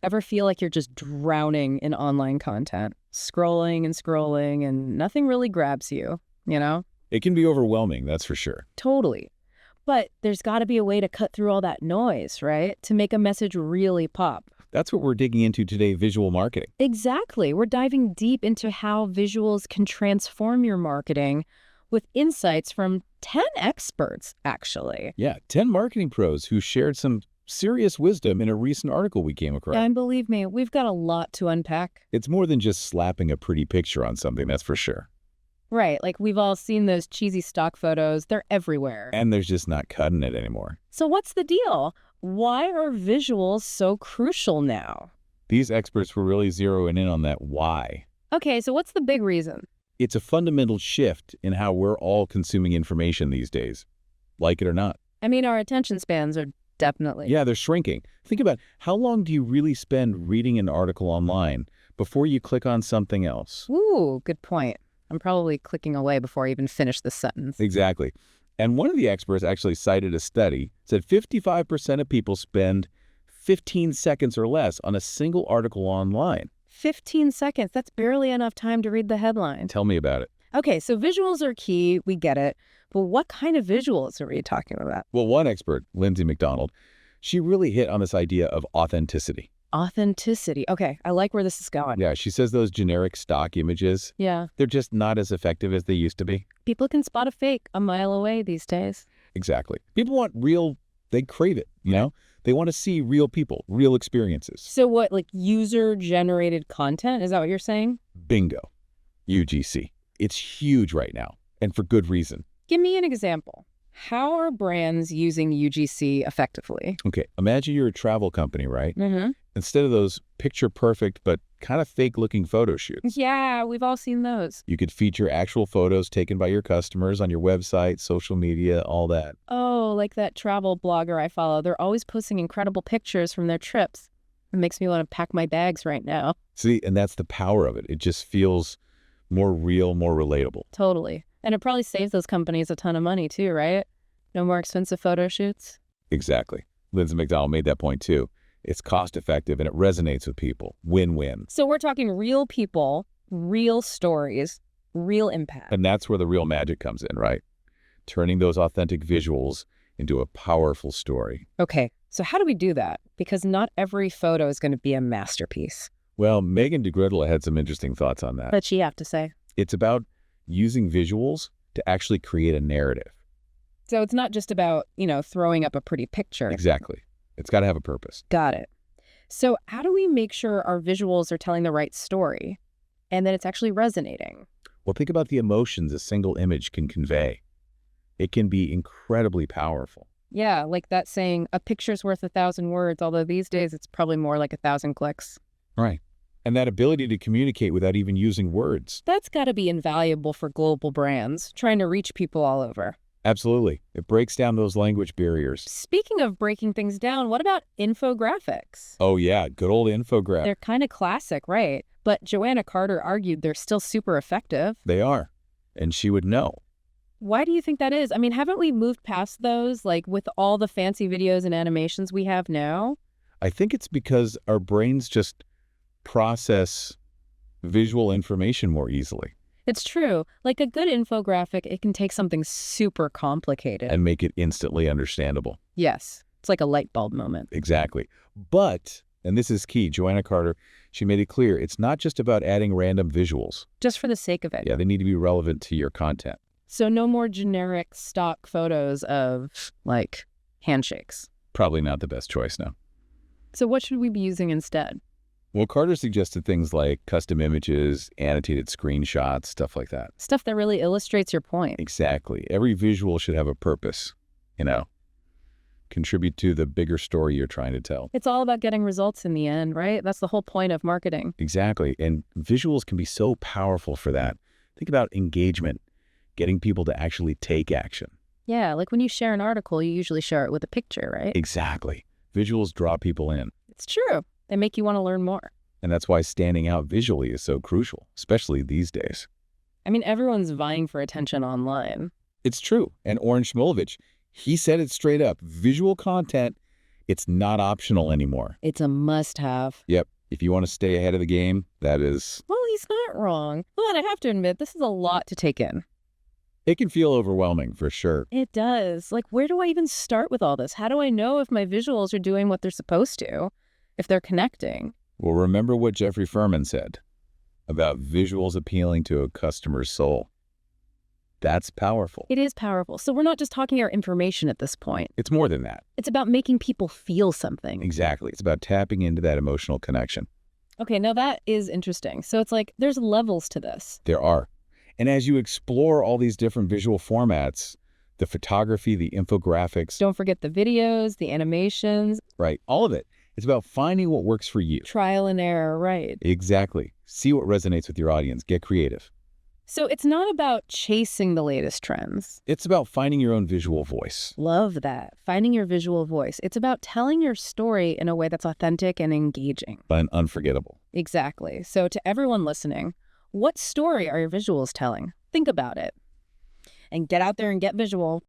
Ever feel like you're just drowning in online content, scrolling and nothing really grabs you, you know? It can be overwhelming, that's for sure. Totally. But there's got to be a way to cut through all that noise, right? To make a message really pop. That's what we're digging into today, visual marketing. Exactly. We're diving deep into how visuals can transform your marketing with insights from 10 experts, actually. Yeah, 10 marketing pros who shared some serious wisdom in a recent article we came across. And believe me, we've got a lot to unpack. It's more than just slapping a pretty picture on something, that's for sure. Right, like we've all seen those cheesy stock photos. They're everywhere. And there's just not cutting it anymore. So what's the deal? Why are visuals so crucial now? These experts were really zeroing in on that why. Okay, so what's the big reason? It's a fundamental shift in how we're all consuming information these days, like it or not. I mean, our attention spans are definitely. Yeah, they're shrinking. Think about how long do you really spend reading an article online before you click on something else? Ooh, good point. I'm probably clicking away before I even finish the sentence. Exactly. And one of the experts actually cited a study, said 55% of people spend 15 seconds or less on a single article online. 15 seconds, that's barely enough time to read the headline. Tell me about it. Okay, so visuals are key, we get it. But what kind of visuals are we talking about? Well, one expert, Lindsay McDonald, she really hit on this idea of authenticity. Authenticity. Okay, I like where this is going. Yeah, she says those generic stock images, Yeah. they're just not as effective as they used to be. People can spot a fake a mile away these days. Exactly. People want real, they crave it, you know? They want to see real people, real experiences. So what, like user-generated content? Is that what you're saying? Bingo. UGC. It's huge right now, and for good reason. Give me an example. How are brands using UGC effectively? Okay, imagine you're a travel company, right? Mm-hmm. Instead of those picture-perfect but kind of fake-looking photo shoots, Yeah, we've all seen those. you could feature actual photos taken by your customers on your website, social media, all that. Oh, like that travel blogger I follow. They're always posting incredible pictures from their trips. It makes me want to pack my bags right now. See, and that's the power of it. It just feels more real, more relatable. Totally. And it probably saves those companies a ton of money too, right? No more expensive photo shoots. Exactly. Lindsay McDonald made that point too. It's cost-effective and it resonates with people. Win-win. So we're talking real people, real stories, real impact. And that's where the real magic comes in, right? Turning those authentic visuals into a powerful story. Okay, so how do we do that? Because not every photo is going to be a masterpiece. Well, Megan DeGriddle had some interesting thoughts on that. What'd she have to say? It's about using visuals to actually create a narrative. So it's not just about, throwing up a pretty picture. Exactly. It's got to have a purpose. Got it. So how do we make sure our visuals are telling the right story and that it's actually resonating? Well, think about the emotions a single image can convey. It can be incredibly powerful. Yeah, like that saying, a picture's worth 1,000 words, although these days it's probably more like 1,000 clicks. Right. And that ability to communicate without even using words. That's got to be invaluable for global brands trying to reach people all over. Absolutely. It breaks down those language barriers. Speaking of breaking things down, what about infographics? Oh, yeah. Good old infographic. They're kind of classic, right? But Joanna Carter argued they're still super effective. They are. And she would know. Why do you think that is? I mean, haven't we moved past those, like with all the fancy videos and animations we have now? I think it's because our brains just process visual information more easily. It's true. Like a good infographic, it can take something super complicated. And make it instantly understandable. Yes. It's like a light bulb moment. Exactly. But, and this is key, Joanna Carter, she made it clear, it's not just about adding random visuals. Just for the sake of it. Yeah, they need to be relevant to your content. So no more generic stock photos of, like, handshakes. Probably not the best choice, no. So what should we be using instead? Well, Carter suggested things like custom images, annotated screenshots, stuff like that. Stuff that really illustrates your point. Exactly. Every visual should have a purpose, contribute to the bigger story you're trying to tell. It's all about getting results in the end, right? That's the whole point of marketing. Exactly. And visuals can be so powerful for that. Think about engagement, getting people to actually take action. Yeah, like when you share an article, you usually share it with a picture, right? Exactly. Visuals draw people in. It's true. They make you want to learn more. And that's why standing out visually is so crucial, especially these days. I mean, everyone's vying for attention online. It's true. And Oren Shmulevich, he said it straight up. Visual content It's not optional anymore. It's a must-have. Yep. If you want to stay ahead of the game, that is... Well, he's not wrong. But I have to admit, this is a lot to take in. It can feel overwhelming, for sure. It does. Like, where do I even start with all this? How do I know if my visuals are doing what they're supposed to? If they're connecting? Well, remember what Jeffrey Furman said about visuals appealing to a customer's soul. That's powerful. It is powerful. So we're not just talking our information at this point. It's more than that. It's about making people feel something. Exactly. It's about tapping into that emotional connection. Okay, now that is interesting. So it's like there's levels to this. There are. And as you explore all these different visual formats, the photography, the infographics. Don't forget the videos, the animations. Right. All of it. It's about finding what works for you. Trial and error, right. Exactly. See what resonates with your audience. Get creative. So it's not about chasing the latest trends. It's about finding your own visual voice. Love that. Finding your visual voice. It's about telling your story in a way that's authentic and engaging. But unforgettable. Exactly. So to everyone listening, what story are your visuals telling? Think about it. And get out there and get visual.